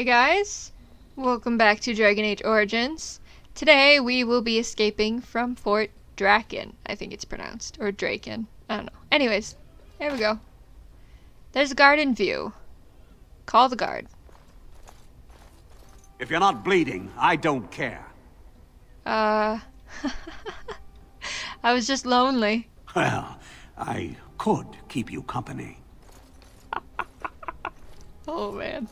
Hey guys, welcome back to Dragon Age Origins. Today we will be escaping from Fort Drakon, I think it's pronounced, or Dracon, I don't know. Anyways, there we go. There's a guard in view. Call the guard. If you're not bleeding, I don't care. I was just lonely. Well, I could keep you company. Oh man.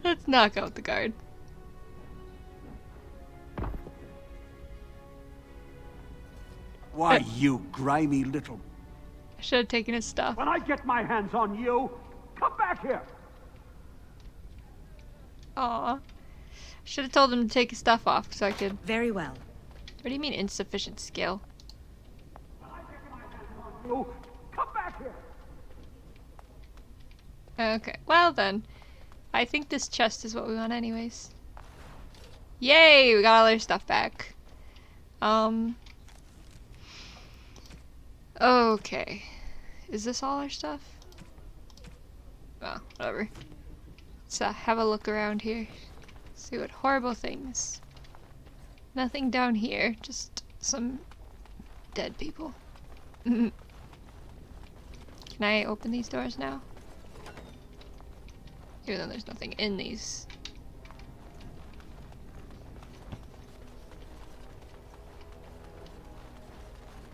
Let's knock out the guard. Why, you grimy little... I should have taken his stuff. When I get my hands on you, come back here! Aw. Should have told him to take his stuff off so I could... Very well. What do you mean insufficient skill? When I get my hands on you, come back here! Okay, well then. I think this chest is what we want anyways. Yay! We got all our stuff back. Okay. Is this all our stuff? Oh, whatever. Let's have a look around here. See what horrible things. Nothing down here, just some dead people. Can I open these doors now? Even though there's nothing in these.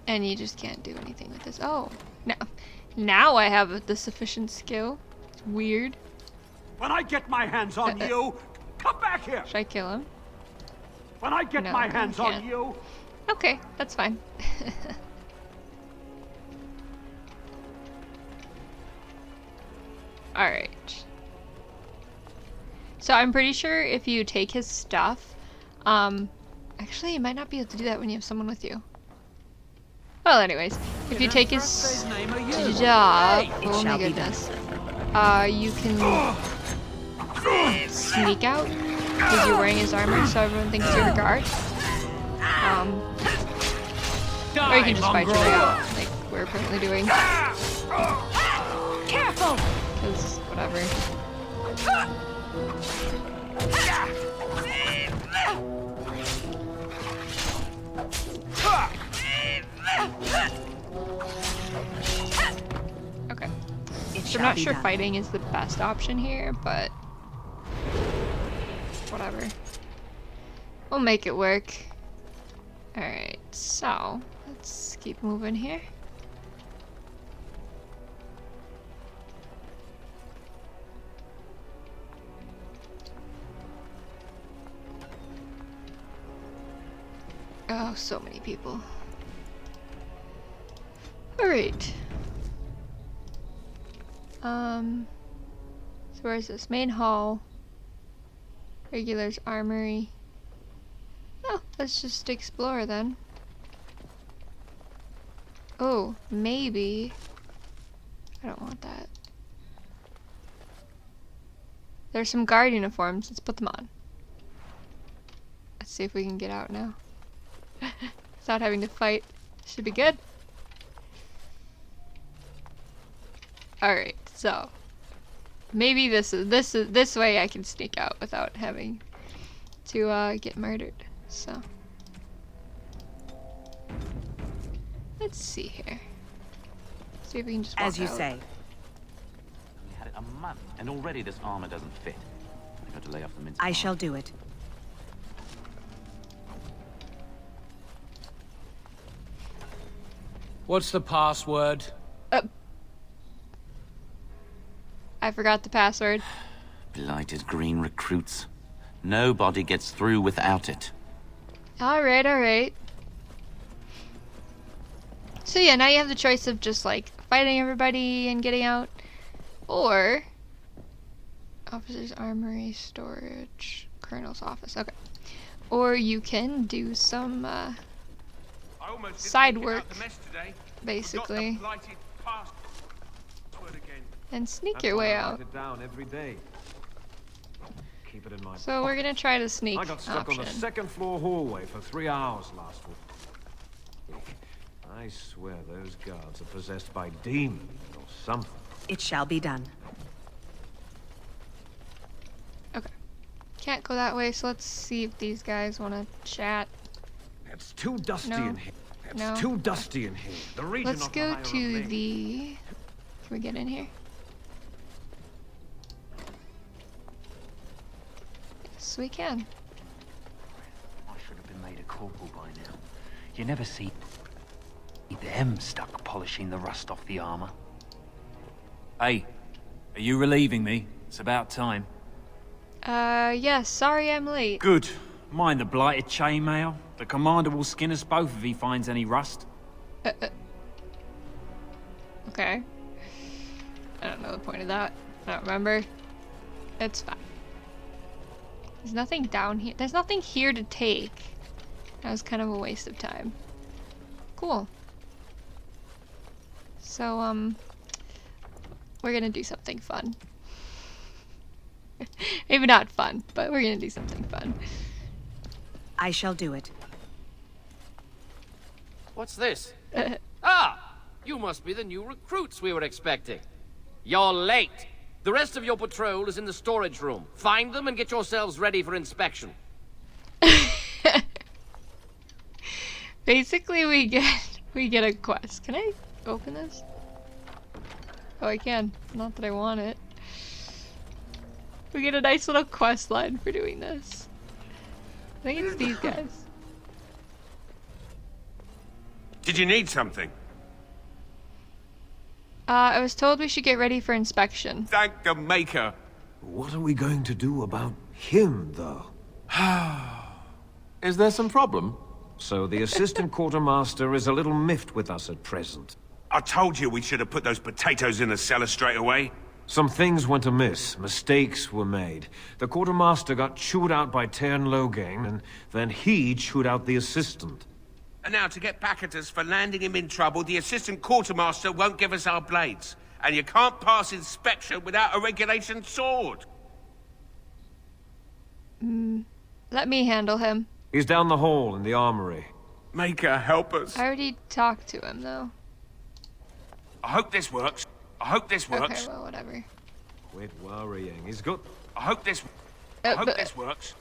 And you just can't do anything with this. Oh, now I have the sufficient skill. It's weird. When I get my hands on you, come back here! Should I kill him? When I get No, my I hands can't. on you... Okay, that's fine. Alright. So I'm pretty sure if you take his stuff, actually you might not be able to do that when you have someone with you. Well, anyways, if you take his stuff, oh my goodness, you can sneak out because you're wearing his armor, so everyone thinks you're a guard. Or you can just fight your way out, like we're currently doing. Careful! Because whatever. Okay. So I'm not sure fighting is the best option here, but whatever. We'll make it work. Alright, so let's keep moving here. Oh, so many people. Alright. So where is this? Main hall. Regulars armory. Oh, let's just explore then. Oh, maybe. I don't want that. There's some guard uniforms. Let's put them on. Let's see if we can get out now. Without having to fight. Should be good. Alright, so maybe this way I can sneak out without having to get murdered. So let's see here. See if we can just walk as you out. say. We had it a month, and already this armor doesn't fit. I got to lay off the mince. I shall do it. What's the password? I forgot the password. Blighted green recruits. Nobody gets through without it. Alright, alright. So yeah, now you have the choice of just like fighting everybody and getting out, or officer's armory, storage, colonel's office. Okay. Or you can do some side work, basically, and sneak your way out. keep it in my So we're gonna try the sneak I got stuck option. on the second floor hallway for 3 hours last week. I swear those guards are possessed by demons or something. It shall be done. Okay. Can't go that way, so let's see if these guys want to chat. It's too dusty No. in here. It's No. too dusty in here. The region Let's of the go higher to elite- the... Can we get in here? Yes, we can. I should have been made a corporal by now. You never see them stuck polishing the rust off the armor. Hey, are you relieving me? It's about time. Yes, sorry I'm late. Good. Mind the blighted chainmail? The commander will skin us both if he finds any rust. Okay. I don't know the point of that. I don't remember. It's fine. There's nothing down here. There's nothing here to take. That was kind of a waste of time. Cool. So, we're gonna do something fun. Maybe not fun, but we're gonna do something fun. I shall do it. What's this? Ah! You must be the new recruits we were expecting. You're late. The rest of your patrol is in the storage room. Find them and get yourselves ready for inspection. Basically, we get a quest. Can I open this? Oh, I can. Not that I want it. We get a nice little quest line for doing this. I think it's these guys. Did you need something? I was told we should get ready for inspection. Thank the Maker. What are we going to do about him, though? Is there some problem? So the assistant quartermaster is a little miffed with us at present. I told you we should have put those potatoes in the cellar straight away. Some things went amiss. Mistakes were made. The quartermaster got chewed out by Tern Loghain, and then he chewed out the assistant. And now to get back at us for landing him in trouble, the assistant quartermaster won't give us our blades. And you can't pass inspection without a regulation sword. Let me handle him. He's down the hall in the armory. Maker, help us. I already talked to him, though. I hope this works. I hope this works. Okay, well, whatever. Quit worrying. He's got... I hope this... I hope this works.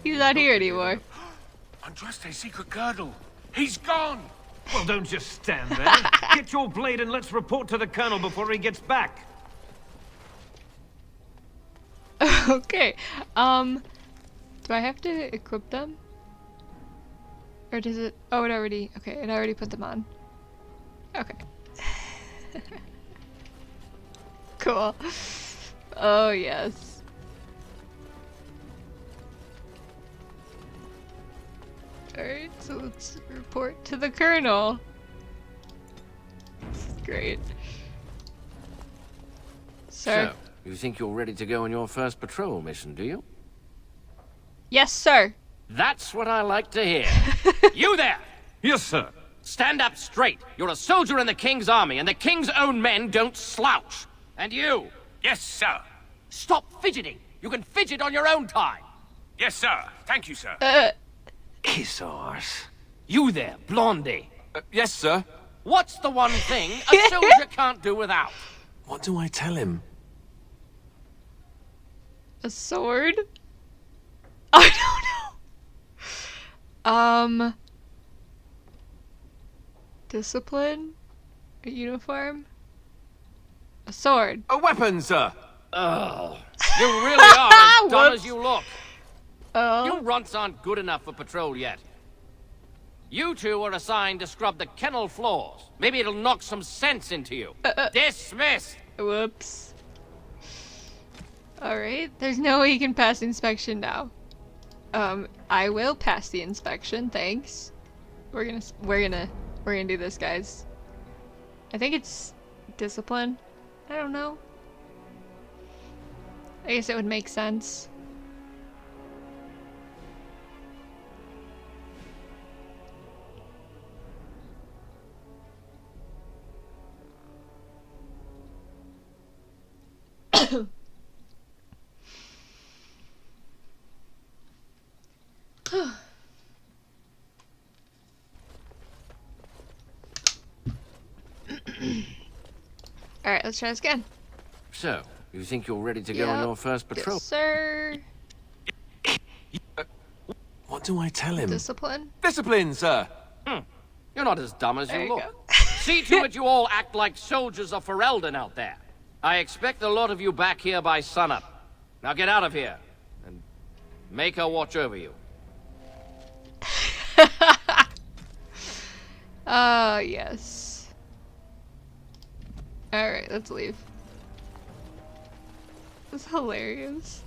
He's not here anymore. Andraste's secret girdle. He's gone. Well, don't just stand there. Get your blade and let's report to the colonel before he gets back. Okay. Do I have to equip them? Or does it... Oh, it already... Okay, it already put them on. Okay. Cool. Oh, yes. Alright, so let's report to the colonel. This is great. Sir? So, you think you're ready to go on your first patrol mission, do you? Yes, sir. That's what I like to hear. You there! Yes, sir. Stand up straight. You're a soldier in the King's army, and the King's own men don't slouch. And you, Yes, sir. stop fidgeting. You can fidget on your own time. Yes, sir. Thank you, sir. Kiss arse. You there, Blondie. Yes, sir. What's the one thing a soldier can't do without? What do I tell him? A sword? I don't know. Discipline? A uniform? A sword. A weapon, sir. Ugh. You really are as dumb Whoops. as you look. Oh. You runts aren't good enough for patrol yet. You two are assigned to scrub the kennel floors. Maybe it'll knock some sense into you. Dismissed! Whoops. Alright, there's no way you can pass inspection now. I will pass the inspection, thanks. We're gonna do this, guys. I think it's discipline. I don't know. I guess it would make sense. Alright, let's try this again. So, you think you're ready to go on your first patrol? Yes, sir. What do I tell him? Discipline. Discipline, sir. You're not as dumb as There you you look. See to it you all act like soldiers of Ferelden out there. I expect a lot of you back here by sunup. Now get out of here, and make her watch over you. Yes. Alright, let's leave. This is hilarious.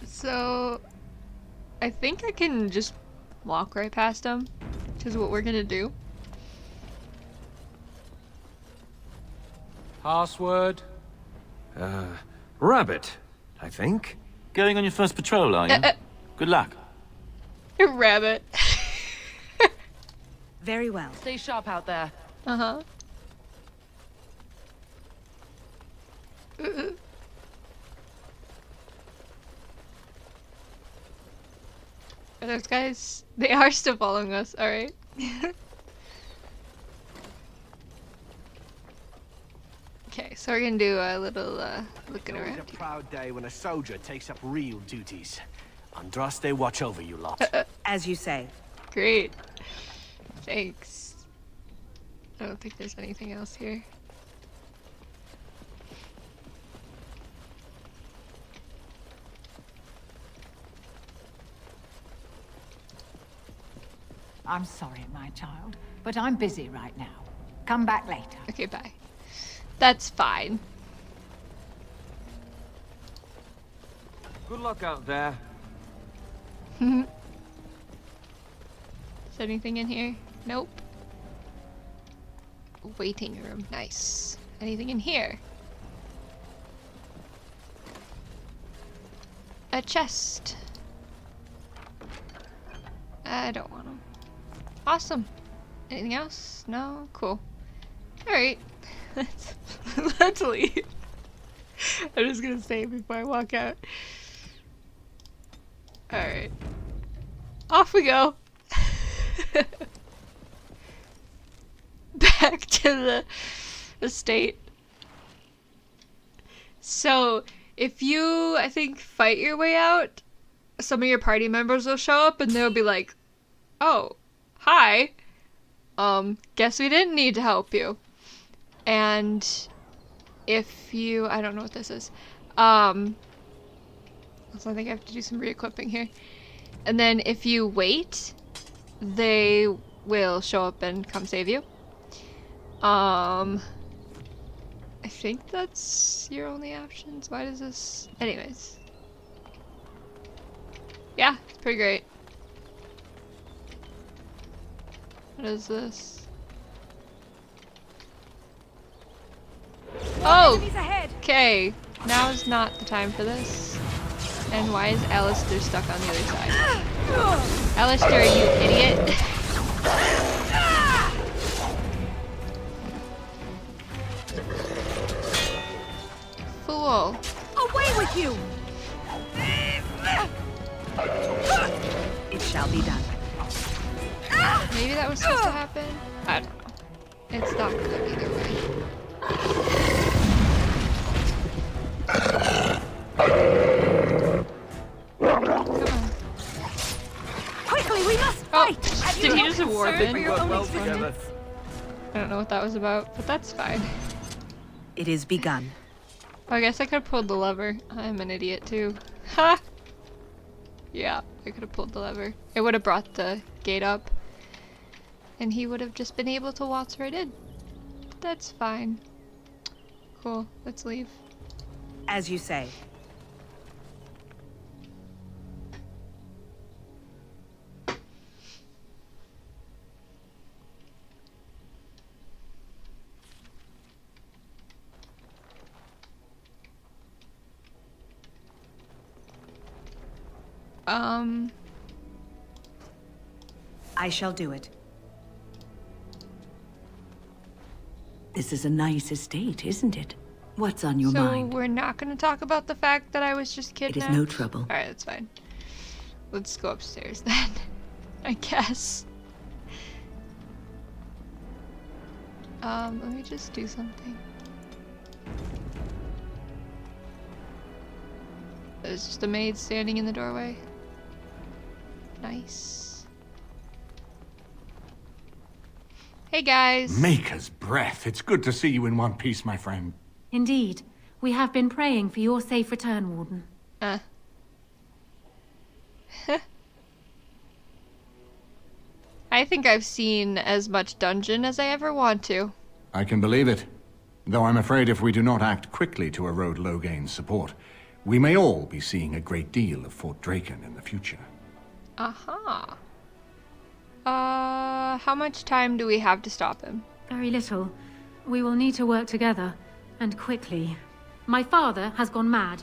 So, I think I can just walk right past him, which is what we're gonna do. Password? Rabbit, I think. Going on your first patrol, are you? Good luck. Rabbit. Very well. Stay sharp out there. Uh-huh. Are those guys? They are still following us, alright. Okay, so we're gonna do a little looking It's around. a proud day when a soldier takes up real duties. Andraste, watch over you lot. As you say. Great. Thanks. I don't think there's anything else here. I'm sorry, my child, but I'm busy right now. Come back later. Okay, bye. That's fine. Good luck out there. Is there anything in here? Nope. Waiting room. Nice. Anything in here? A chest. I don't want them. Awesome. Anything else? No? Cool. Alright. Let's leave. I'm just gonna say it before I walk out. Alright. Off we go. Back to the estate. So, if you, I think, fight your way out, some of your party members will show up and they'll be like, oh, hi. Guess we didn't need to help you. And if you, I don't know what this is. So I think I have to do some re-equipping here. And then if you wait, they will show up and come save you. I think that's your only options. Why does this... Anyways. Yeah, it's pretty great. What is this? Oh! Okay. Now is not the time for this. And why is Alistair stuck on the other side? Alistair, you idiot! Fool! Away with you! It shall be done. Maybe that was supposed to happen? I don't know. It's not good either way. Come on. Quickly, we must Oh, fight! did he just warp in? for your own together. I don't know what that was about, but that's fine. It is begun. I guess I could have pulled the lever. I'm an idiot too. Ha! Yeah, I could have pulled the lever. It would have brought the gate up. And he would have just been able to waltz right in. That's fine. Cool, let's leave. As you say. I shall do it. This is a nice estate, isn't it? What's on your so mind? we're not going to talk about the fact that I was just It kidnapped? is no trouble. Alright, that's fine. Let's go upstairs then, I guess. Let me just do something. There's just a maid standing in the doorway. Nice. Hey guys! Maker's breath. It's good to see you in one piece, my friend. Indeed. We have been praying for your safe return, Warden. I think I've seen as much dungeon as I ever want to. I can believe it. Though I'm afraid if we do not act quickly to erode Logain's support, we may all be seeing a great deal of Fort Drakon in the future. Aha. How much time do we have to stop him? Very little. We will need to work together, and quickly. My father has gone mad.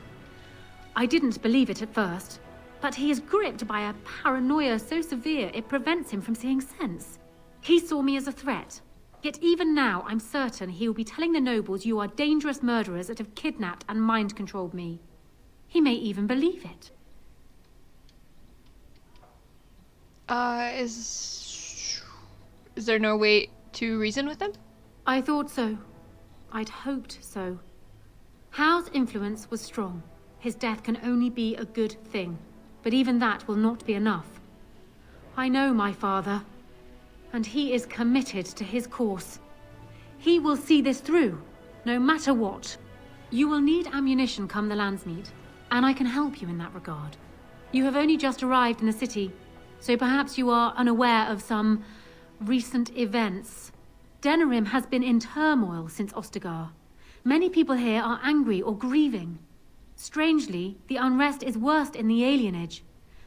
I didn't believe it at first, but he is gripped by a paranoia so severe it prevents him from seeing sense. He saw me as a threat. Yet even now, I'm certain he will be telling the nobles you are dangerous murderers that have kidnapped and mind-controlled me. He may even believe it. Is there no way to reason with him? I thought so. I'd hoped so. Howe's influence was strong. His death can only be a good thing, but even that will not be enough. I know my father, and he is committed to his course. He will see this through, no matter what. You will need ammunition come the Landsmeet, and I can help you in that regard. You have only just arrived in the city, so perhaps you are unaware of some recent events. Denerim has been in turmoil since Ostagar. Many people here are angry or grieving. Strangely, the unrest is worst in the Alienage.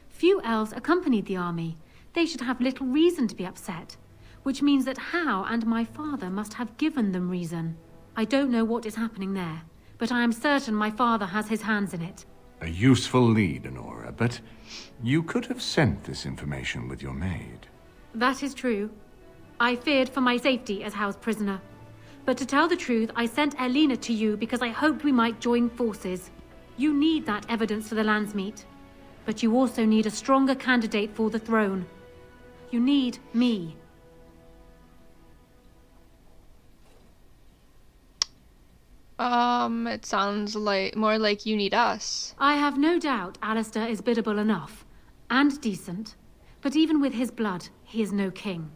Few elves accompanied the army. They should have little reason to be upset, which means that How and my father must have given them reason. I don't know what is happening there, but I am certain my father has his hands in it. A useful lead, Anora, but you could have sent this information with your maid. That is true. I feared for my safety as Howe's prisoner. But to tell the truth, I sent Elena to you because I hoped we might join forces. You need that evidence for the Landsmeet. But you also need a stronger candidate for the throne. You need me. It sounds like more like you need us. I have no doubt Alistair is biddable enough. And decent. But even with his blood, he is no king.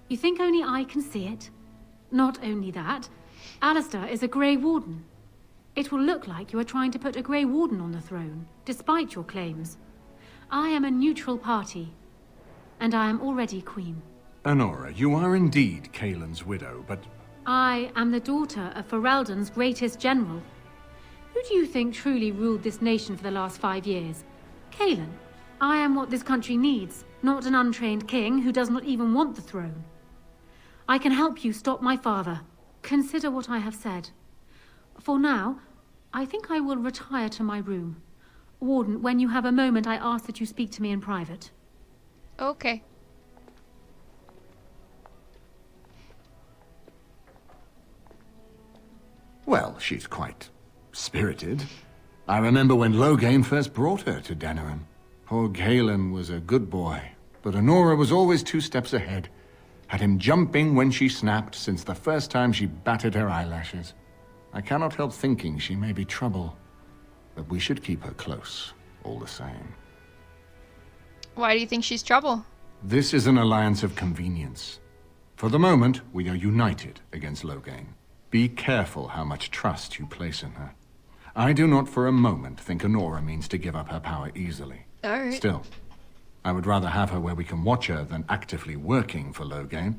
You think only I can see it? Not only that, Alistair is a Grey Warden. It will look like you are trying to put a Grey Warden on the throne, despite your claims. I am a neutral party, and I am already queen. Anora, you are indeed Kaelin's widow, but... I am the daughter of Ferelden's greatest general. Who do you think truly ruled this nation for the last 5 years? Kaelin. I am what this country needs, not an untrained king who does not even want the throne. I can help you stop my father. Consider what I have said. For now, I think I will retire to my room. Warden, when you have a moment, I ask that you speak to me in private. Okay. Well, she's quite spirited. I remember when Logain first brought her to Denerim. Poor Kaelin was a good boy, but Anora was always 2 steps ahead. Had him jumping when she snapped since the first time she batted her eyelashes. I cannot help thinking she may be trouble, but we should keep her close, all the same. Why do you think she's trouble? This is an alliance of convenience. For the moment, we are united against Logain. Be careful how much trust you place in her. I do not for a moment think Anora means to give up her power easily. All right. Still, I would rather have her where we can watch her than actively working for Logain.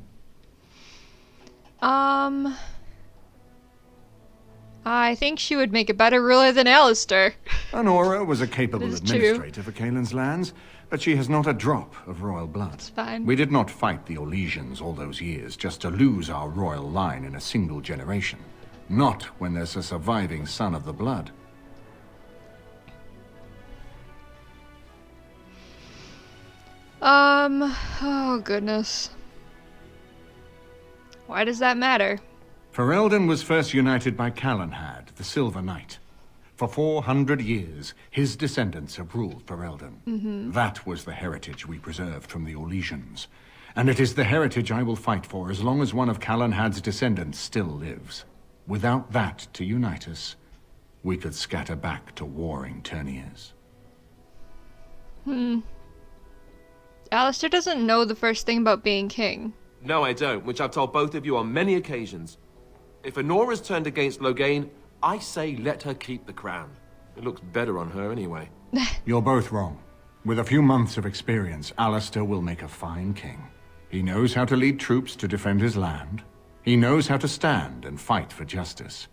I think she would make a better ruler than Alistair. Anora was a capable That is administrator for Kaelin's lands, but she has not a drop of royal blood. It's fine. We did not fight the Orlesians all those years just to lose our royal line in a single generation. Not when there's a surviving son of the blood. Oh goodness. Why does that matter? Ferelden was first united by Calenhad, the Silver Knight. For 400 years, his descendants have ruled Ferelden. That was the heritage we preserved from the Orlesians. And it is the heritage I will fight for as long as one of Calenhad's descendants still lives. Without that to unite us, we could scatter back to warring Terniers. Alistair doesn't know the first thing about being king. No, I don't, which I've told both of you on many occasions. If Anora's turned against Loghain, I say let her keep the crown. It looks better on her anyway. You're both wrong. With a few months of experience, Alistair will make a fine king. He knows how to lead troops to defend his land. He knows how to stand and fight for justice.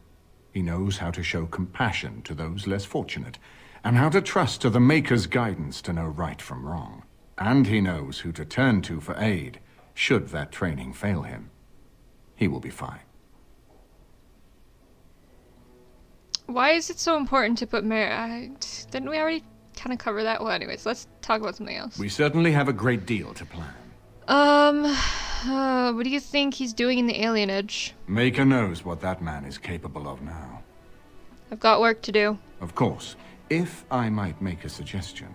He knows how to show compassion to those less fortunate, and how to trust to the Maker's guidance to know right from wrong. And he knows who to turn to for aid, should that training fail him. He will be fine. Why is it so important to put didn't we already kind of cover that? Well, anyways, let's talk about something else. We certainly have a great deal to plan. What do you think he's doing in the Alienage? Maker knows what that man is capable of now. I've got work to do. Of course. If I might make a suggestion,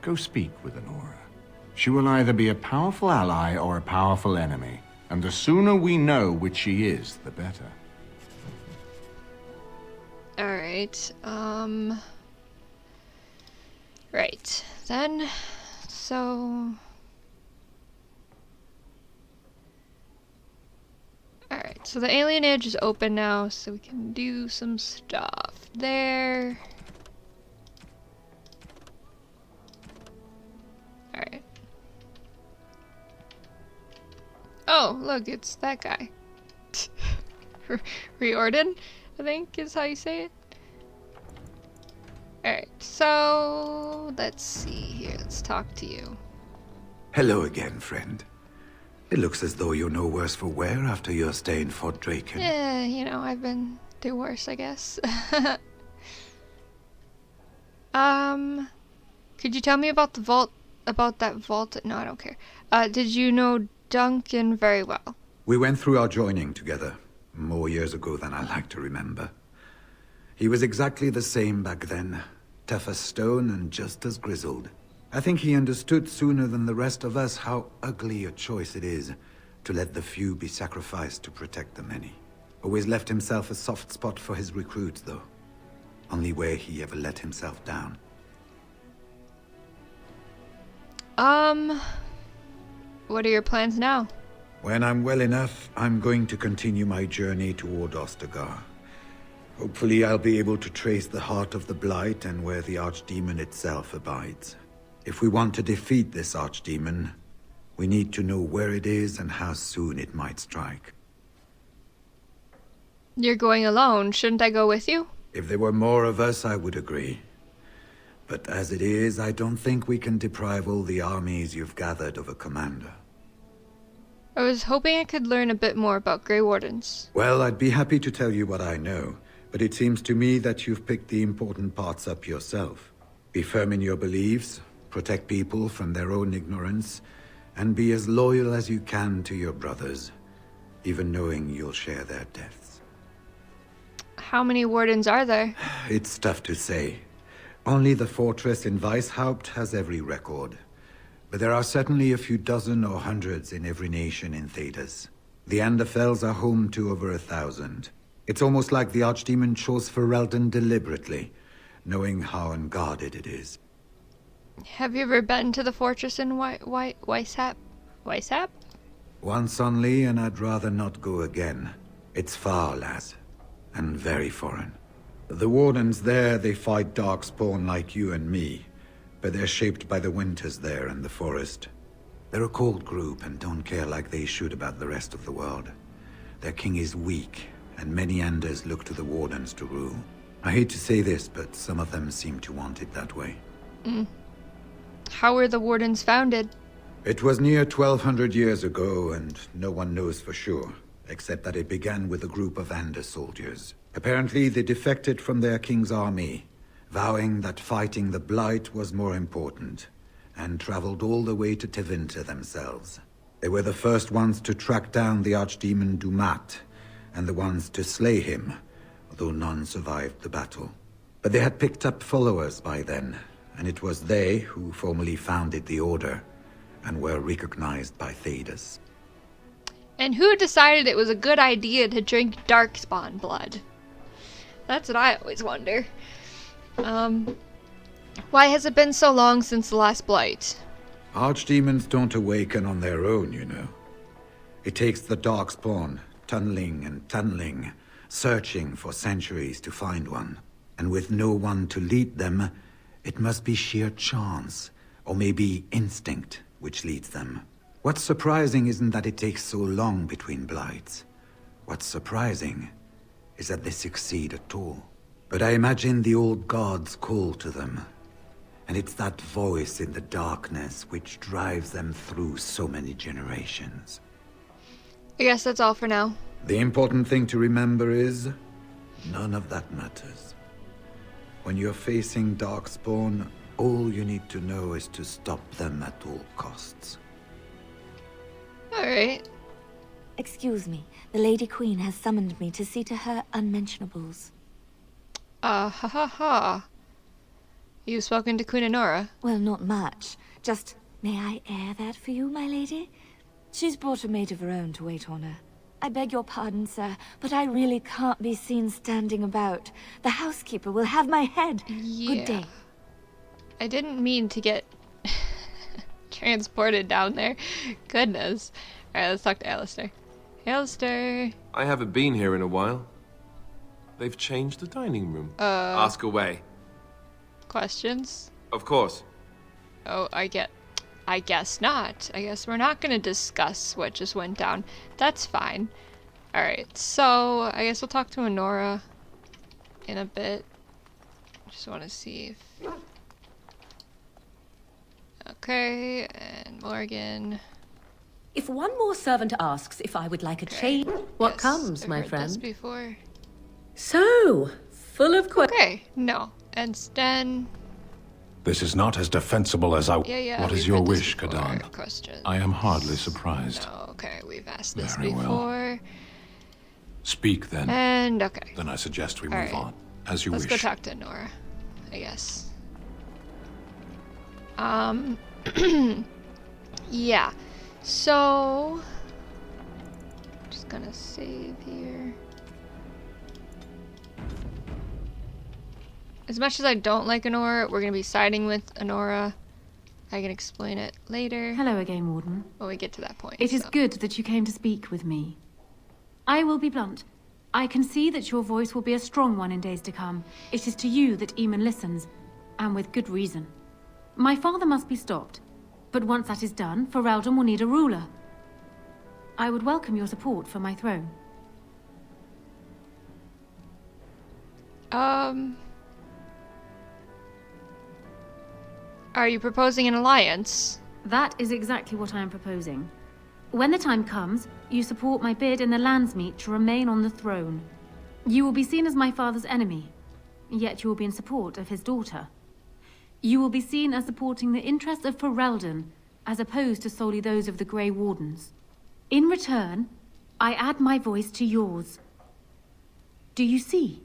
go speak with Anora. She will either be a powerful ally or a powerful enemy, and the sooner we know which she is, the better. Alright, right, then, so... Alright, so the Alienage is open now, so we can do some stuff there. Alright. Oh, look, it's that guy. Riordan, I think is how you say it. Alright, so let's see here. Let's talk to you. Hello again, friend. It looks as though you're no worse for wear after your stay in Fort Drakon. Yeah, you know, I've been through worse, I guess. Could you tell me about the vault? About that vault? No, I don't care. Did you know Duncan very well? We went through our joining together, more years ago than I like to remember. He was exactly the same back then, tough as stone and just as grizzled. I think he understood sooner than the rest of us how ugly a choice it is to let the few be sacrificed to protect the many. Always left himself a soft spot for his recruits, though. Only way he ever let himself down. What are your plans now? When I'm well enough, I'm going to continue my journey toward Ostagar. Hopefully I'll be able to trace the heart of the Blight and where the Archdemon itself abides. If we want to defeat this Archdemon, we need to know where it is and how soon it might strike. You're going alone. Shouldn't I go with you? If there were more of us, I would agree. But as it is, I don't think we can deprive all the armies you've gathered of a commander. I was hoping I could learn a bit more about Grey Wardens. Well, I'd be happy to tell you what I know, but it seems to me that you've picked the important parts up yourself. Be firm in your beliefs, protect people from their own ignorance, and be as loyal as you can to your brothers, even knowing you'll share their deaths. How many Wardens are there? It's tough to say. Only the fortress in Weishaupt has every record. But there are certainly a few dozen or hundreds in every nation in Thedas. The Anderfells are home to over 1,000. It's almost like the Archdemon chose Ferelden deliberately, knowing how unguarded it is. Have you ever been to the fortress in Weishaupt? Weishaupt? Once only, and I'd rather not go again. It's far, lass, and very foreign. The Wardens there, they fight darkspawn like you and me, but they're shaped by the winters there and the forest. They're a cold group and don't care like they should about the rest of the world. Their king is weak, and many Anders look to the Wardens to rule. I hate to say this, but some of them seem to want it that way. How were the Wardens founded? It was near 1,200 years ago, and no one knows for sure, except that it began with a group of Anders soldiers. Apparently, they defected from their king's army, vowing that fighting the Blight was more important, and traveled all the way to Tevinter themselves. They were the first ones to track down the Archdemon Dumat, and the ones to slay him, though none survived the battle. But they had picked up followers by then, and it was they who formally founded the Order, and were recognized by Thedas. And who decided it was a good idea to drink darkspawn blood? That's what I always wonder. Why has it been so long since the last blight? Archdemons don't awaken on their own, you know. It takes the Darkspawn, tunneling and tunneling, searching for centuries to find one. And with no one to lead them, it must be sheer chance, or maybe instinct, which leads them. What's surprising isn't that it takes so long between blights. What's surprising is that they succeed at all. But I imagine the old gods call to them. And it's that voice in the darkness which drives them through so many generations. I guess that's all for now. The important thing to remember is, none of that matters. When you're facing Darkspawn, all you need to know is to stop them at all costs. Alright. Excuse me, the Lady Queen has summoned me to see to her unmentionables. Ha ha ha. You've spoken to Queen Anora? Well, not much. Just, may I air that for you, my lady? She's brought a maid of her own to wait on her. I beg your pardon, sir, but I really can't be seen standing about. The housekeeper will have my head. Yeah. Good day. I didn't mean to get transported down there. Goodness. Alright, let's talk to Alistair. Hey, Alistair. I haven't been here in a while. They've changed the dining room. Ask away. Questions? Of course. Oh, I guess not. I guess we're not gonna discuss what just went down. That's fine. Alright, so I guess we'll talk to Anora in a bit. Just want to see if... Okay, and Morgan. If one more servant asks if I would like a change... What Yes, comes, I've my heard friend? this before. So, full of Okay, no. And Sten... This is not as defensible as I... Yeah, what is we've your had this wish, before. Kadan? Questions. I am hardly surprised. No, okay, we've asked this Very well. before. Speak then. And, okay. Then I suggest we All move right. on. As you Let's wish. go talk to Nora, I guess. Yeah. So... Just gonna save here. As much as I don't like Anora, we're gonna be siding with Anora. I can explain it later. Hello again, Warden. When we get to that point. It is good that you came to speak with me. I will be blunt. I can see that your voice will be a strong one in days to come. It is to you that Eamon listens, and with good reason. My father must be stopped, but once that is done, Ferelden will need a ruler. I would welcome your support for my throne. Are you proposing an alliance? That is exactly what I am proposing. When the time comes, you support my bid in the Landsmeet to remain on the throne. You will be seen as my father's enemy, yet you will be in support of his daughter. You will be seen as supporting the interests of Ferelden, as opposed to solely those of the Grey Wardens. In return, I add my voice to yours. Do you see?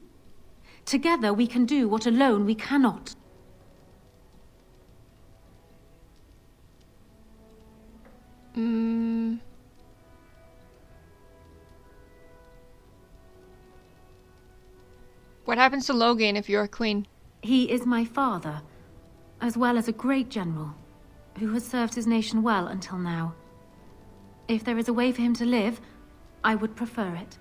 Together we can do what alone we cannot. What happens to Logain if you're queen? He is my father, as well as a great general, who has served his nation well until now. If there is a way for him to live, I would prefer it.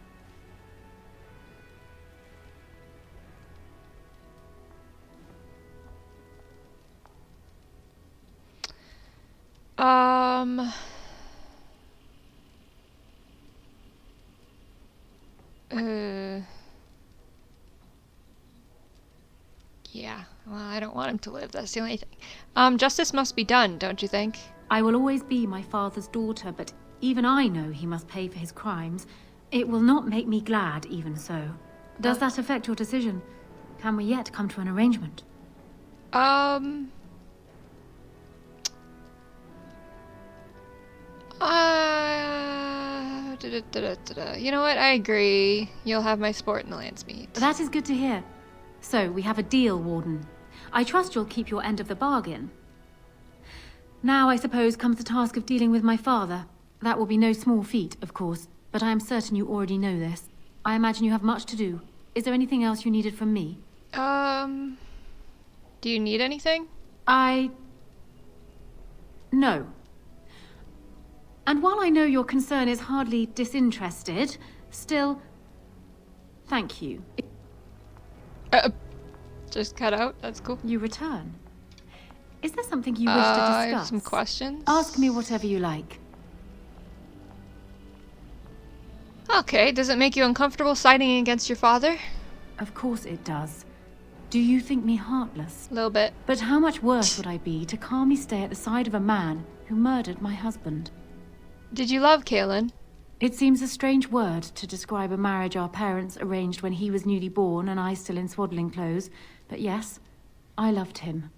Yeah, well, I don't want him to live, that's the only thing. Justice must be done, don't you think? I will always be my father's daughter, but even I know he must pay for his crimes. It will not make me glad, even so. Does that affect your decision? Can we yet come to an arrangement? You know what? I agree. You'll have my sport in the Landsmeet. That is good to hear. So, we have a deal, Warden. I trust you'll keep your end of the bargain. Now, I suppose, comes the task of dealing with my father. That will be no small feat, of course, but I am certain you already know this. I imagine you have much to do. Is there anything else you needed from me? Do you need anything? No. And while I know your concern is hardly disinterested, still, thank you. Just cut out? That's cool. You return. Is there something you wish to discuss? I have some questions. Ask me whatever you like. Okay, does it make you uncomfortable siding against your father? Of course it does. Do you think me heartless? A little bit. But how much worse would I be to calmly stay at the side of a man who murdered my husband? Did you love Kaelin? It seems a strange word to describe a marriage our parents arranged when he was newly born and I still in swaddling clothes, but yes, I loved him.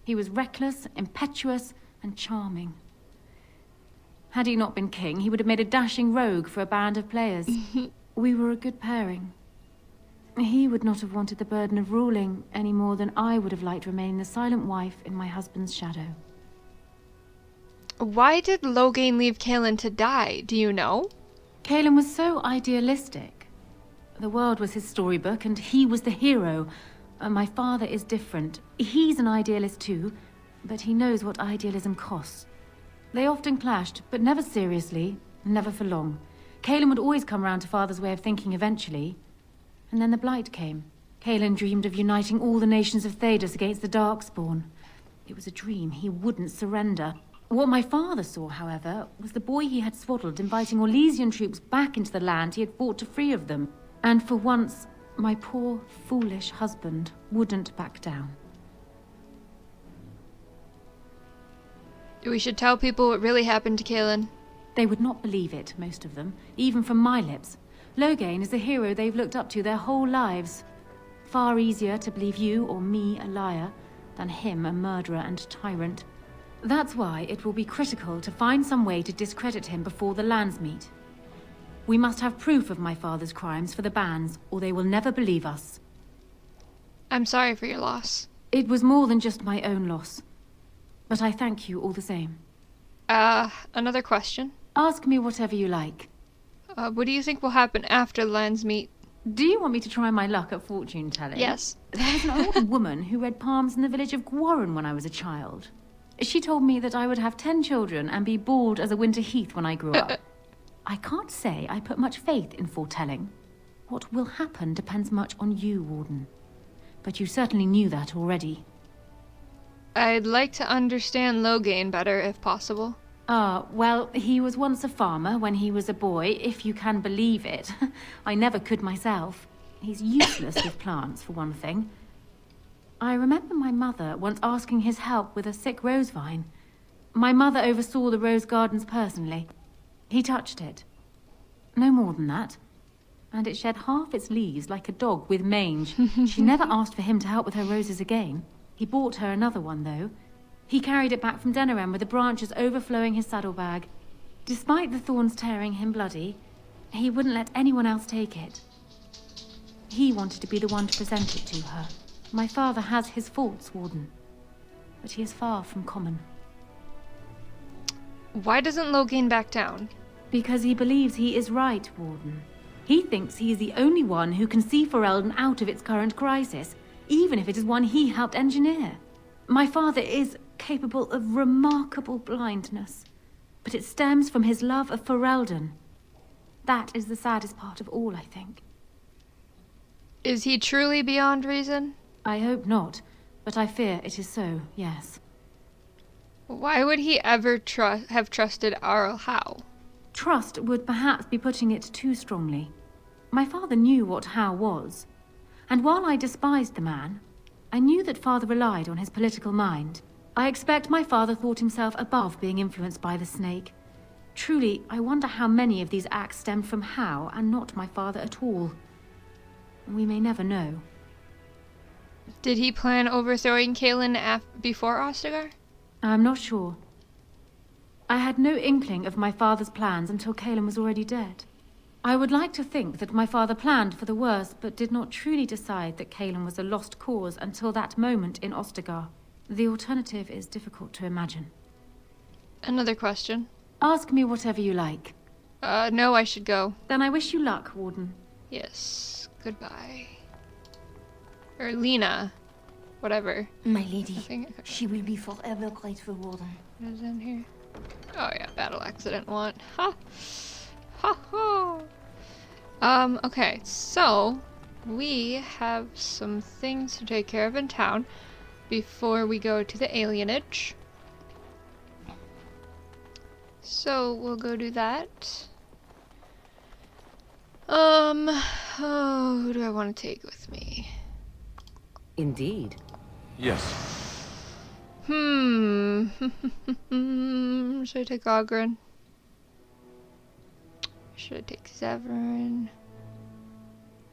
He was reckless, impetuous, and charming. Had he not been king, he would have made a dashing rogue for a band of players. We were a good pairing. He would not have wanted the burden of ruling any more than I would have liked to remain the silent wife in my husband's shadow. Why did Loghain leave Kaelin to die? Do you know? Kaelin was so idealistic. The world was his storybook, and he was the hero. My father is different. He's an idealist too, but he knows what idealism costs. They often clashed, but never seriously, never for long. Kaelin would always come round to Father's way of thinking eventually. And then the Blight came. Kaelin dreamed of uniting all the nations of Thedas against the Darkspawn. It was a dream. He wouldn't surrender. What my father saw, however, was the boy he had swaddled inviting Orlesian troops back into the land he had fought to free of them. And for once, my poor, foolish husband wouldn't back down. We should tell people what really happened to Kaelin. They would not believe it, most of them, even from my lips. Loghain is the hero they've looked up to their whole lives. Far easier to believe you or me a liar than him a murderer and tyrant. That's why it will be critical to find some way to discredit him before the Landsmeet. We must have proof of my father's crimes for the bands, or they will never believe us. I'm sorry for your loss. It was more than just my own loss. But I thank you all the same. Another question. Ask me whatever you like. What do you think will happen after the Landsmeet? Do you want me to try my luck at fortune-telling? Yes. There was an old woman who read palms in the village of Gwarren when I was a child. She told me that I would have 10 children and be bald as a winter heath when I grew up. I can't say I put much faith in foretelling. What will happen depends much on you, Warden. But you certainly knew that already. I'd like to understand Loghain better, if possible. Well, he was once a farmer when he was a boy, if you can believe it. I never could myself. He's useless with plants, for one thing. I remember my mother once asking his help with a sick rose vine. My mother oversaw the rose gardens personally. He touched it. No more than that. And it shed half its leaves like a dog with mange. She never asked for him to help with her roses again. He bought her another one, though. He carried it back from Denerim with the branches overflowing his saddlebag. Despite the thorns tearing him bloody, he wouldn't let anyone else take it. He wanted to be the one to present it to her. My father has his faults, Warden, but he is far from common. Why doesn't Loghain back down? Because he believes he is right, Warden. He thinks he is the only one who can see Ferelden out of its current crisis, even if it is one he helped engineer. My father is capable of remarkable blindness, but it stems from his love of Ferelden. That is the saddest part of all, I think. Is he truly beyond reason? I hope not, but I fear it is so, yes. Why would he ever have trusted Arl Howe? Trust would perhaps be putting it too strongly. My father knew what Howe was, and while I despised the man, I knew that father relied on his political mind. I expect my father thought himself above being influenced by the snake. Truly, I wonder how many of these acts stemmed from Howe and not my father at all. We may never know. Did he plan overthrowing Kaelin before Ostagar? I'm not sure. I had no inkling of my father's plans until Kaelin was already dead. I would like to think that my father planned for the worst, but did not truly decide that Cailan was a lost cause until that moment in Ostagar. The alternative is difficult to imagine. Another question. Ask me whatever you like. No, I should go. Then I wish you luck, Warden. Yes. Goodbye. Or Lena. Whatever. My lady, she will be forever grateful, Warden. What is in here? Oh yeah, battle accident want. Ha! Ha ha! Okay, so we have some things to take care of in town before we go to the Alienage. So we'll go do that. Oh, who do I want to take with me? Indeed. Yes. Should I take Ogren? Should I take Severin?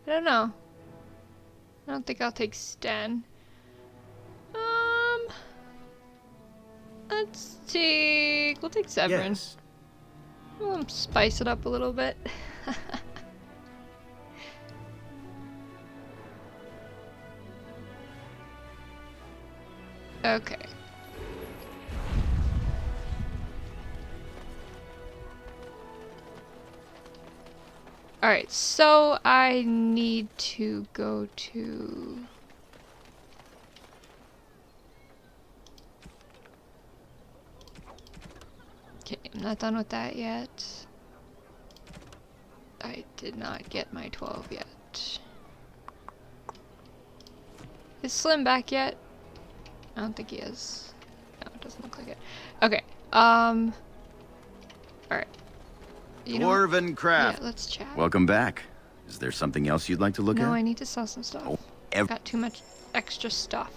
I don't know. I don't think I'll take Sten. We'll take Severin. Yes. We'll spice it up a little bit. Okay. Alright, so I need to go to... Okay, I'm not done with that yet. I did not get my 12 yet. Is Slim back yet? I don't think he is. No, it doesn't look like it. Okay, alright. Dwarven Craft. Yeah, let's chat. Welcome back. Is there something else you'd like to look at? No, I need to sell some stuff. Oh, got too much extra stuff.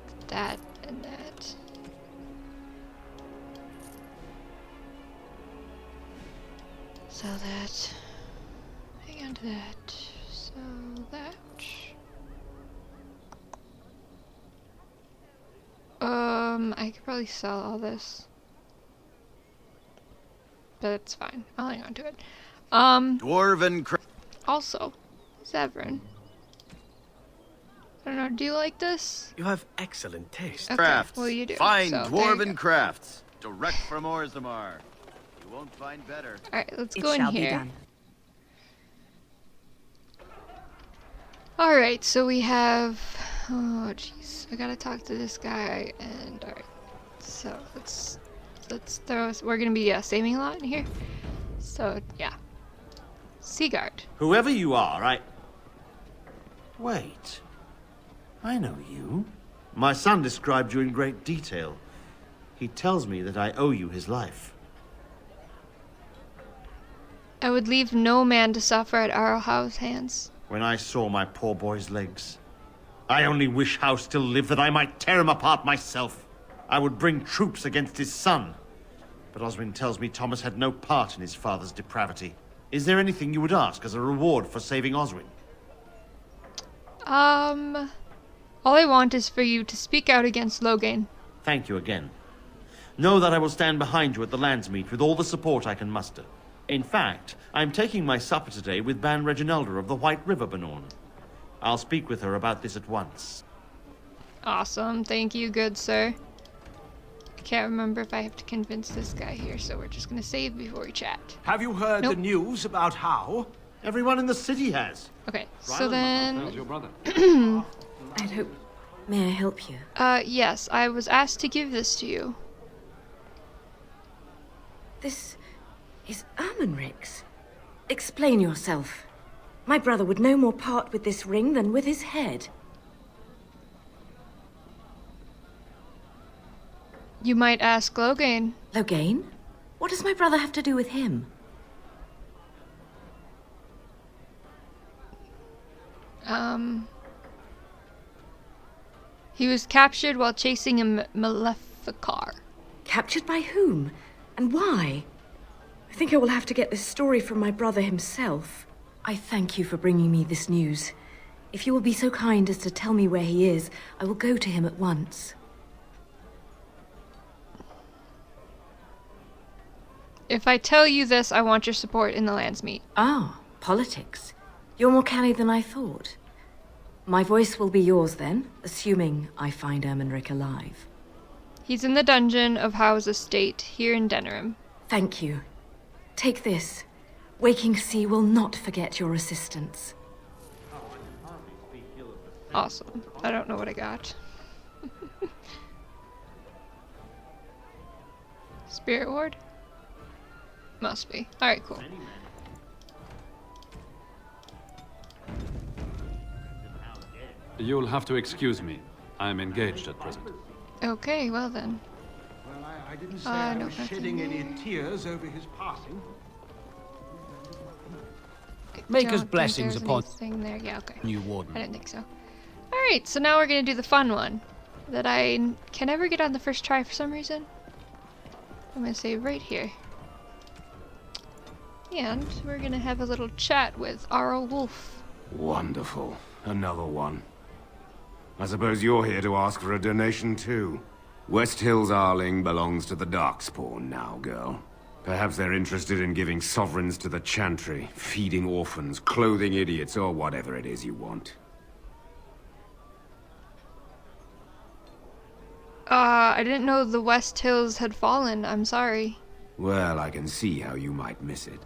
Like that and that. Sell that. Hang on to that. Sell that. I could probably sell all this. But it's fine. I'll hang on to it. Dwarven Craft. Also, Severin. I don't know, do you like this? You have excellent taste. Okay, Crafts. well you do. Fine so, Dwarven Crafts. Direct from Orzammar. You won't find better. Alright, let's It go in shall be here. done. Alright, so we have... Oh, jeez. I gotta talk to this guy, and... Alright. So, let's throw us... We're gonna be saving a lot in here. So, yeah. Seaguard. Whoever you are, Wait. I know you. My son described you in great detail. He tells me that I owe you his life. I would leave no man to suffer at Arrowhouse's hands. When I saw my poor boy's legs, I only wish House still lived that I might tear him apart myself. I would bring troops against his son. But Oswin tells me Thomas had no part in his father's depravity. Is there anything you would ask as a reward for saving Oswin? All I want is for you to speak out against Loghain. Thank you again. Know that I will stand behind you at the Landsmeet with all the support I can muster. In fact, I'm taking my supper today with Ban Reginalda of the White River Benorn. I'll speak with her about this at once. Awesome, thank you, good sir. I can't remember if I have to convince this guy here, so we're just gonna save before we chat. Have you heard Nope. the news about how? Everyone in the city has. Okay, so then... How's your brother? I'd hope... May I help you? Yes, I was asked to give this to you. This is Ermenric's. Explain yourself. My brother would no more part with this ring than with his head. You might ask Loghain. Loghain? What does my brother have to do with him? He was captured while chasing a Maleficar. Captured by whom? And why? I think I will have to get this story from my brother himself. I thank you for bringing me this news. If you will be so kind as to tell me where he is, I will go to him at once. If I tell you this, I want your support in the Landsmeet. Ah, politics. You're more canny than I thought. My voice will be yours then, assuming I find Ermenric alive. He's in the dungeon of Howe's estate here in Denerim. Thank you. Take this. Waking Sea will not forget your assistance. Awesome. I don't know what I got. Spirit ward? Must be. Alright, cool. You'll have to excuse me. I'm engaged at present. Okay, well then. Well, I didn't say I no, was shedding any tears over his passing. Maker's blessings upon there. Yeah, okay. new warden. I didn't think so. Alright, so now we're gonna do the fun one. That I can never get on the first try for some reason. I'm gonna say right here. And we're gonna have a little chat with Arl Wolf. Wonderful. Another one. I suppose you're here to ask for a donation too. West Hills Arling belongs to the Darkspawn now, girl. Perhaps they're interested in giving sovereigns to the Chantry, feeding orphans, clothing idiots, or whatever it is you want. I didn't know the West Hills had fallen. I'm sorry. Well, I can see how you might miss it.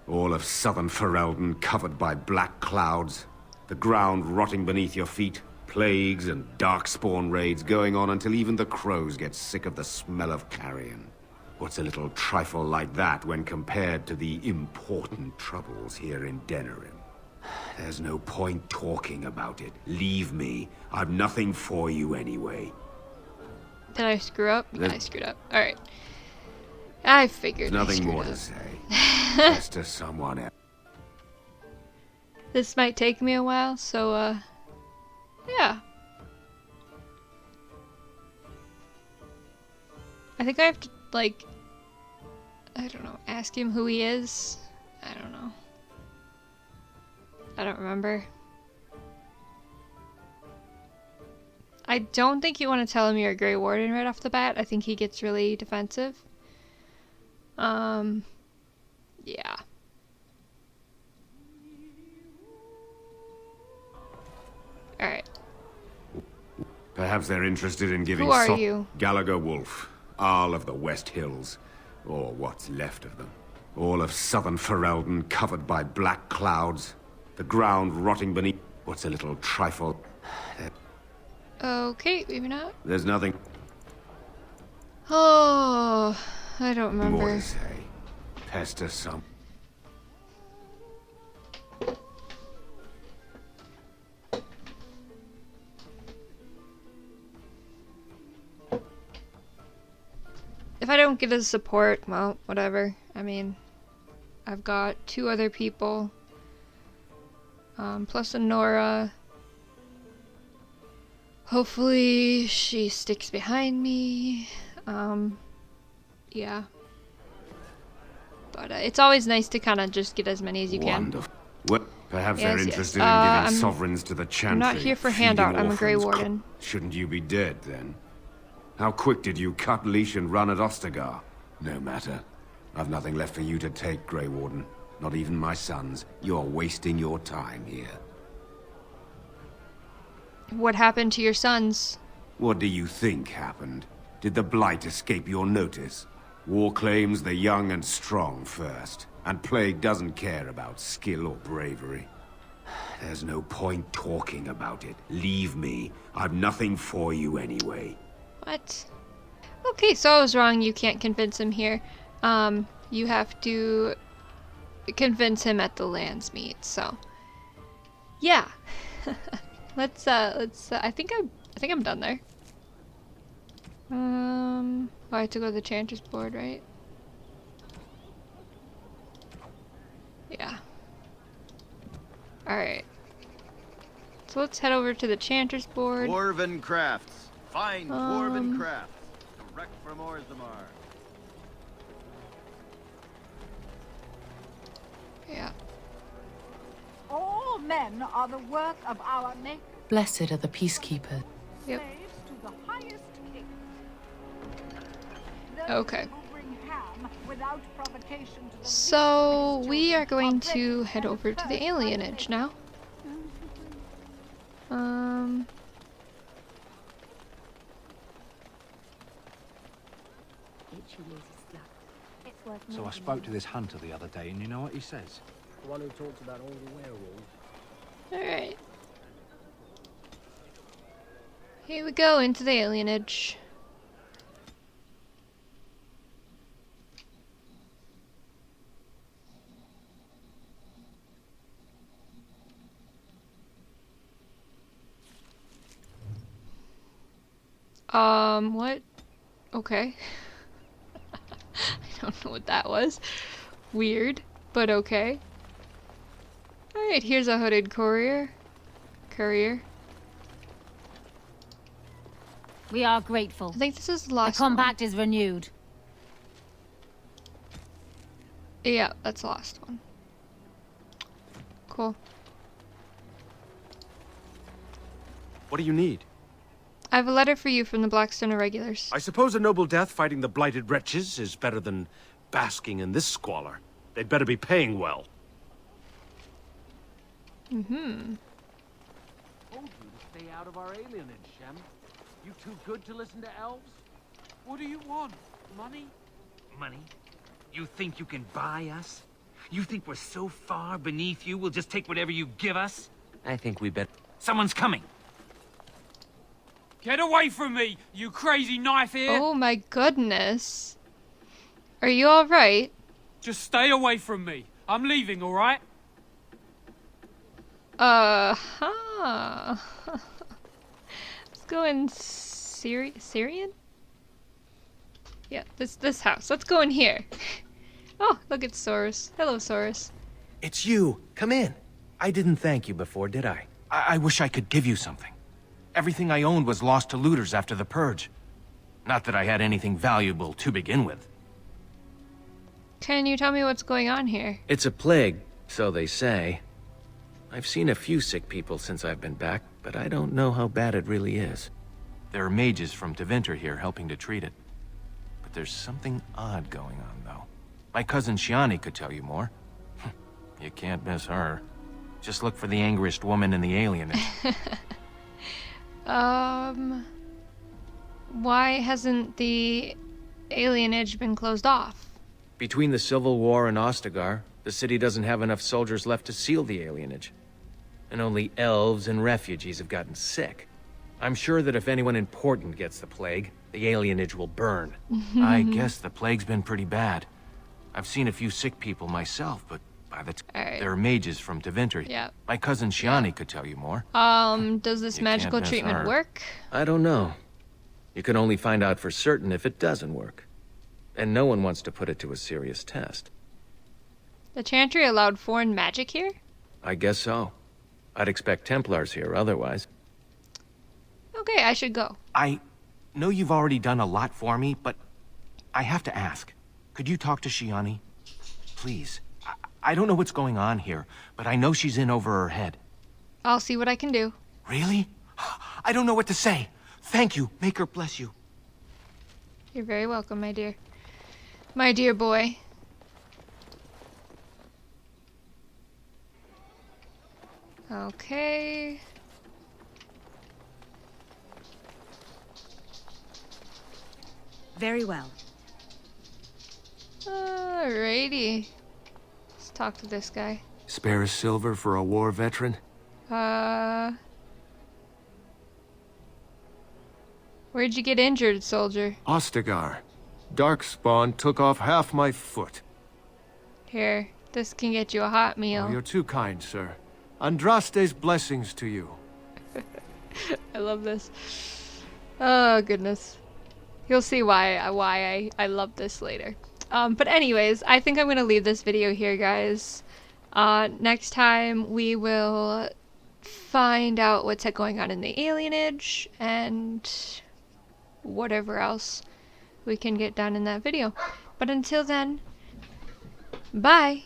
All of southern Ferelden covered by black clouds, the ground rotting beneath your feet, plagues and darkspawn raids going on until even the crows get sick of the smell of carrion. What's a little trifle like that when compared to the important troubles here in Denerim? There's no point talking about it. Leave me. I've nothing for you anyway. Did I screw up? Yeah, I screwed up. Alright. I figured. There's nothing more to say. Just to someone else. This might take me a while, so, yeah. I think I have to, like, I don't know, ask him who he is? I don't know. I don't remember. I don't think you want to tell him you're a Grey Warden right off the bat. I think he gets really defensive. Yeah. Alright. Perhaps they're interested in giving Who are you? Gallagher Wolf, Arl of the West Hills, or what's left of them. All of southern Ferelden covered by black clouds, the ground rotting beneath. What's a little trifle? Okay, maybe not. There's nothing Oh, I don't remember. more to say. Pester some. If I don't get his support, well, whatever. I mean, I've got 2 other people. Plus Anora. Hopefully she sticks behind me. Yeah. But it's always nice to kind of just get as many as you can. Wonderful. What? Perhaps Yes, they're yes. interested in giving I'm sovereigns to the Chantry. I'm not here for feeding handout. I'm a Grey orphans. Warden. Shouldn't you be dead, then? How quick did you cut leash and run at Ostagar? No matter. I've nothing left for you to take, Grey Warden. Not even my sons. You're wasting your time here. What happened to your sons? What do you think happened? Did the Blight escape your notice? War claims the young and strong first, and Plague doesn't care about skill or bravery. There's no point talking about it. Leave me. I've nothing for you anyway. What? Okay, so I was wrong. You can't convince him here. You have to convince him at the Landsmeet. So, yeah. let's. I think I'm done there. Oh, I have to go to the Chanter's board, right? Yeah. All right. So let's head over to the Chanter's board. Dwarven crafts. Fine dwarven crafts. Direct from Orzammar. Yeah. All men are the work of our Maker. Blessed are the peacekeepers. Yep. Slaves to the highest king. Okay. Those who bring ham without provocation to the So we are going to head over to the Alienage now. So I spoke to this hunter the other day, and you know what he says? The one who talks about all the werewolves. Alright. Here we go into the Alienage. What? Okay. I don't know what that was. Weird, but okay. Alright, here's a hooded courier. We are grateful. I think this is the The last compact is renewed. Yeah, that's the last one. Cool. What do you need? I have a letter for you from the Blackstone Irregulars. I suppose a noble death fighting the blighted wretches is better than basking in this squalor. They'd better be paying well. Mm-hmm. Told you to stay out of our alienage, Shem. You too good to listen to elves? What do you want? Money? Money? You think you can buy us? You think we're so far beneath you, we'll just take whatever you give us? I think we bet... Someone's coming! Get away from me, you crazy knife ear! Oh my goodness. Are you alright? Just stay away from me. I'm leaving, alright? Let's go in Syrian? Yeah, this house. Let's go in here. Oh, look at Saurus. Hello, Saurus. It's you. Come in. I didn't thank you before, did I? I wish I could give you something. Everything I owned was lost to looters after the purge. Not that I had anything valuable to begin with. Can you tell me what's going on here? It's a plague, so they say. I've seen a few sick people since I've been back, but I don't know how bad it really is. There are mages from Tevinter here helping to treat it. But there's something odd going on, though. My cousin Shiani could tell you more. You can't miss her. Just look for the angriest woman in the alienage. Why hasn't the alienage been closed off? Between the Civil War and Ostagar, the city doesn't have enough soldiers left to seal the alienage. And only elves and refugees have gotten sick. I'm sure that if anyone important gets the plague, the alienage will burn. I guess the plague's been pretty bad. I've seen a few sick people myself, but by the time there are mages from Tevinter. Yeah. My cousin Shiani could tell you more. Does this You magical can't miss treatment her. work? I don't know. You can only find out for certain if it doesn't work. And no one wants to put it to a serious test. The Chantry allowed foreign magic here? I guess so. I'd expect Templars here otherwise. Okay, I should go. I know you've already done a lot for me, but I have to ask. Could you talk to Shiani? Please. I don't know what's going on here, but I know she's in over her head. I'll see what I can do. Really? I don't know what to say. Thank you. Make her bless you. You're very welcome, my dear. My dear boy. Okay. Very well. Alrighty. Let's talk to this guy. Spare a silver for a war veteran? Where'd you get injured, soldier? Ostagar. Darkspawn took off half my foot. Here, this can get you a hot meal. Oh, you're too kind, sir. Andraste's blessings to you. I love this. Oh, goodness. You'll see why I love this later. But anyways, I think I'm going to leave this video here, guys. Next time, we will find out what's going on in the alienage and whatever else we can get done in that video. But until then, bye!